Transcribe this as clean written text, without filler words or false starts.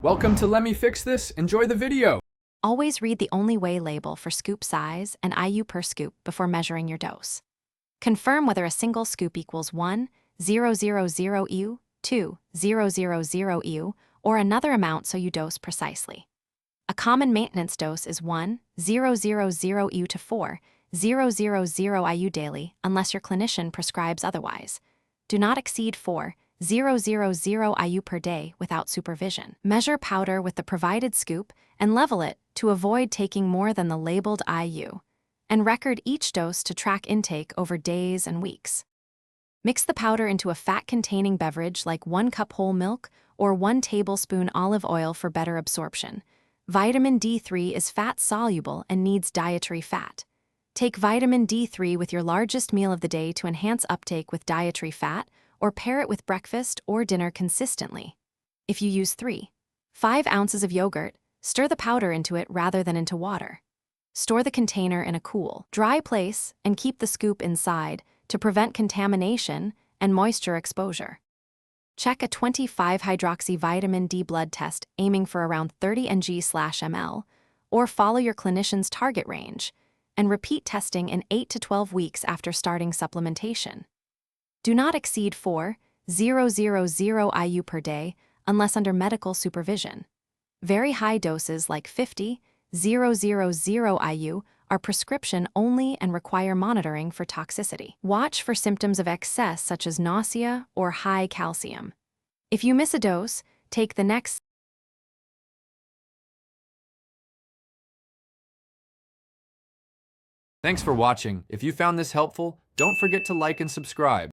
Welcome to Let Me Fix This. Enjoy the video. Always read the only way label for scoop size and IU per scoop before measuring your dose. Confirm whether a single scoop equals 1,000 U, 2,000 U, or another amount so you dose precisely. A common maintenance dose is 1,000 U to 4,000 IU daily unless your clinician prescribes otherwise. Do not exceed 4,000 IU per day without supervision. Measure powder with the provided scoop and level it to avoid taking more than the labeled IU, and record each dose to track intake over days and weeks. Mix the powder into a fat-containing beverage like 1 cup whole milk or 1 tablespoon olive oil for better absorption. Vitamin D3 is fat-soluble and needs dietary fat. Take vitamin D3 with your largest meal of the day to enhance uptake with dietary fat, or pair it with breakfast or dinner consistently. If you use 3.5 ounces of yogurt, stir the powder into it rather than into water. Store the container in a cool, dry place and keep the scoop inside to prevent contamination and moisture exposure. Check a 25-hydroxy vitamin D blood test aiming for around 30 ng/ml, or follow your clinician's target range, and repeat testing in 8 to 12 weeks after starting supplementation. Do not exceed 4,000 IU per day unless under medical supervision. Very high doses like 50,000 IU are prescription only and require monitoring for toxicity. Watch for symptoms of excess such as nausea or high calcium. If you miss a dose, take the next. Thanks for watching. If you found this helpful, don't forget to like and subscribe.